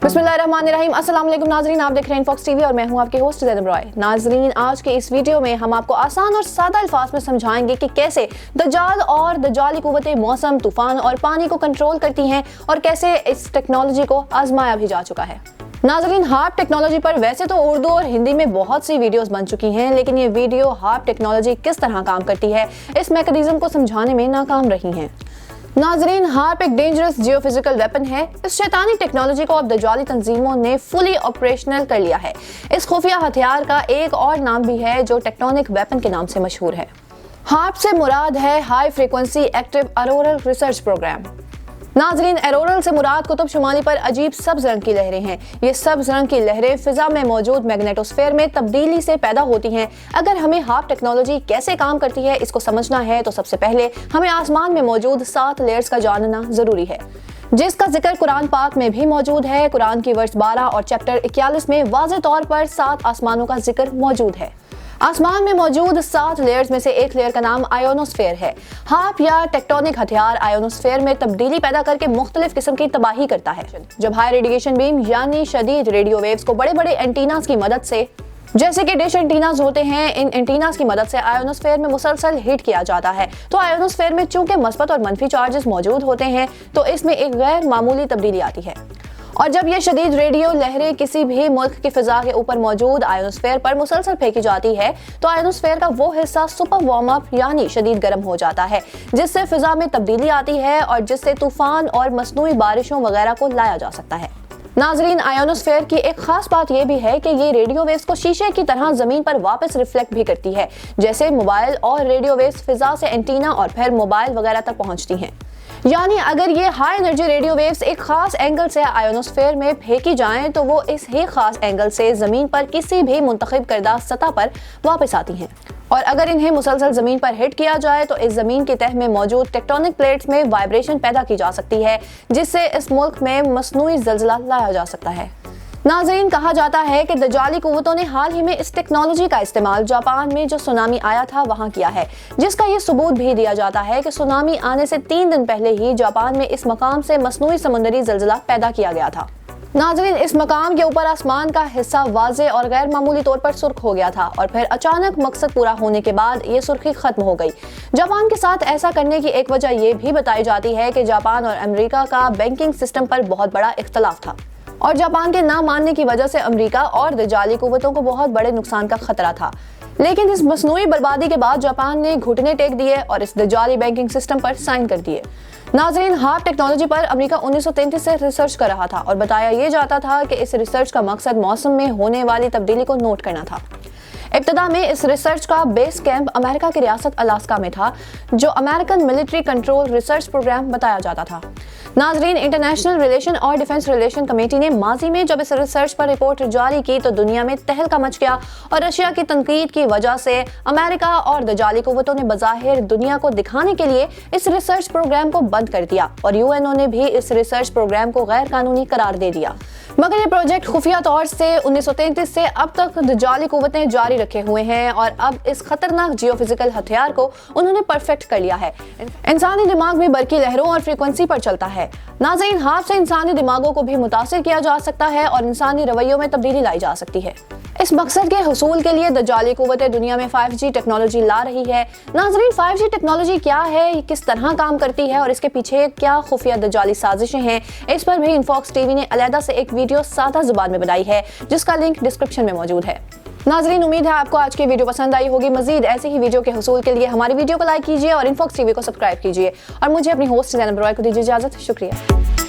बिस्मिल्लाहिर्रहमानिर्रहीम। अस्सलाम वालेकुम नाजरीन, आप देख रहे हैं इनफॉक्स टीवी और मैं हूं आपके होस्ट ज़ैनब रॉय। नाजरीन, आज के इस वीडियो में हम आपको आसान और सादा अल्फाज में समझाएंगे कि कैसे दज्जाल और दज्जाली कुव्वतें मौसम, तूफान और पानी को कंट्रोल करती हैं और कैसे इस टेक्नोलॉजी को आजमाया भी जा चुका है। नाजरीन, हार्प टेक्नोलॉजी पर वैसे तो उर्दू और हिंदी में बहुत सी वीडियोस बन चुकी हैं, लेकिन ये वीडियो हार्प टेक्नोलॉजी किस तरह काम करती है इस मैकेनिज्म को समझाने में नाकाम रही हैं। नाजरीन, हार्प एक डेंजरस जियोफिजिकल वेपन है। इस शैतानी टेक्नोलॉजी को अब दज्जाली तंजीमों ने फुली ऑपरेशनल कर लिया है। इस खुफिया हथियार का एक और नाम भी है जो टेक्टोनिक वेपन के नाम से मशहूर है। हार्प से मुराद है high frequency active auroral research program. नाजरीन, ऑरोरल से मुराद कुतुब शुमाली पर अजीब सब्ज रंग की लहरें हैं। ये सब्ज रंग की लहरें फिजा में मौजूद मैग्नेटोस्फेयर में तब्दीली से पैदा होती हैं। अगर हमें हार्प टेक्नोलॉजी कैसे काम करती है इसको समझना है तो सबसे पहले हमें आसमान में मौजूद 7 लेयर्स का जानना जरूरी है, जिसका जिक्र कुरान पाक में भी मौजूद है। कुरान की वर्स 12 और चैप्टर 41 में वाज़ेह तौर पर 7 आसमानों का जिक्र मौजूद है। आसमान में मौजूद 7 लेयर्स में से एक लेयर का नाम आयोनोस्फेयर है। हार्प या टेक्टोनिक हथियार आयोनोस्फेयर में तब्दीली पैदा करके मुख्तलिफ किस्म की तबाही करता है। जब हाई रेडिएशन बीम यानी शदीद रेडियो वेव्स को बड़े बड़े एंटीनास की मदद से, जैसे कि डिश एंटीनास होते हैं, इन एंटीनास की मदद से आयोनोस्फेयर में मुसलसल हिट किया जाता है, तो आयोनोस्फेयर में चूंकि मस्बत और मनफी चार्जेस मौजूद होते हैं तो इसमें एक गैर मामूली तब्दीली आती है। और जब ये शदीद रेडियो लहरें किसी भी मुल्क की फिजा के ऊपर मौजूद आयोनोस्फेयर पर मुसलसल फेंकी जाती है तो आयोनोस्फेयर का वो हिस्सा सुपर वार्म अप यानी शदीद गर्म हो जाता है, जिससे फिजा में तब्दीली आती है और जिससे तूफान और मसनूई बारिशों वगैरह को लाया जा सकता है। नाजरीन, आयोनोस्फेयर की एक खास बात यह भी है कि ये रेडियो वेव्स को शीशे की तरह जमीन पर वापस रिफ्लेक्ट भी करती है, जैसे मोबाइल और रेडियो वेव्स फिजा से एंटीना और फिर मोबाइल वगैरह तक पहुंचती हैं। यानी अगर ये हाई एनर्जी रेडियो वेव्स एक खास एंगल से आयोनोस्फेयर में फेंकी जाएं तो वो इस ही खास एंगल से जमीन पर किसी भी मुंतखब करदा सतह पर वापस आती हैं, और अगर इन्हें मुसलसल जमीन पर हिट किया जाए तो इस जमीन की तह में मौजूद टेक्टोनिक प्लेट्स में वाइब्रेशन पैदा की जा सकती है, जिससे इस मुल्क में मसनूई ज़लज़ला लाया जा सकता है। नाज़रीन, कहा जाता है कि दज्जाली कुव्वतों ने हाल ही में इस टेक्नोलॉजी का इस्तेमाल जापान में जो सुनामी आया था वहां किया है, जिसका ये सबूत भी दिया जाता है कि सुनामी आने से 3 दिन पहले ही जापान में इस मकाम से मसनूई समुद्री ज़लज़ला पैदा किया गया था। नाज़रीन, इस मकाम के ऊपर आसमान का हिस्सा वाज़ेह और गैर मामूली तौर पर सुर्ख हो गया था और फिर अचानक मकसद पूरा होने के बाद ये सुर्खी खत्म हो गई। जापान के साथ ऐसा करने की एक वजह ये भी बताई जाती है कि जापान और अमेरिका का बैंकिंग सिस्टम पर बहुत बड़ा इख्तलाफ था और जापान के ना मानने की वजह से अमेरिका और दज्जाली कुव्वतों को बहुत बड़े नुकसान का खतरा था। लेकिन इस मसनूई बर्बादी के बाद जापान ने घुटने टेक दिए और इस दज्जाली बैंकिंग सिस्टम पर साइन कर दिए। नाजरीन, हार्प टेक्नोलॉजी पर अमेरिका 1933 से रिसर्च कर रहा था और बताया ये जाता था कि इस रिसर्च का मकसद मौसम में होने वाली तब्दीली को नोट करना था। इब्तदा में इस रिसर्च का बेस कैंप अमेरिका की रियासत अलास्का में था, जो American military control research program बताया जाता था। नाजरीन, इंटरनेशनल रिलेशन और डिफेंस रिलेशन कमेटी ने माजी में जब इस रिसर्च पर रिपोर्ट जारी की तो दुनिया में तहलका मच गया और रशिया की तनकीद की वजह से अमेरिका और दज्जाली कुव्वतों ने बज़ाहिर दुनिया को दिखाने के लिए इस रिसर्च प्रोग्राम को बंद कर दिया और यूएनओ ने भी इस रिसर्च प्रोग्राम को गैर कानूनी करार दे दिया। मगर ये प्रोजेक्ट खुफिया तौर से 1933 से अब तक दज्जाली कुव्वतें जारी रखे हुए हैं और अब इस खतरनाक जियोफिजिकल हथियार को उन्होंने परफेक्ट कर लिया है। इंसानी दिमाग भी बरकी लहरों और फ्रीक्वेंसी पर चलता है। नाज़रीन, हार्प से इंसानी दिमागों को भी मुतासिर किया जा सकता है और इंसानी रवैयों में तब्दीली लाई जा सकती है। इस मकसद के हुसूल के लिए दज्जाली कुव्वतें दुनिया में 5G टेक्नोलॉजी ला रही है। नाज़रीन, 5G टेक्नोलॉजी क्या है, किस तरह काम करती है और इसके पीछे क्या खुफिया दज्जाली साजिशें हैं, इस पर भी इनफॉक्स टीवी ने अलहदा से एक वीडियो सादा जुबान में बनाई है, जिसका लिंक डिस्क्रिप्शन में मौजूद है। नाज़रीन, उम्मीद है आपको आज की वीडियो पसंद आई होगी। मजीद ऐसे ही वीडियो के हुसूल के लिए हमारी वीडियो को लाइक कीजिए और इनफॉक्स टीवी को सब्सक्राइब कीजिए और मुझे अपनी होस्ट ज़ैनब रॉय को दीजिए इजाज़त। शुक्रिया।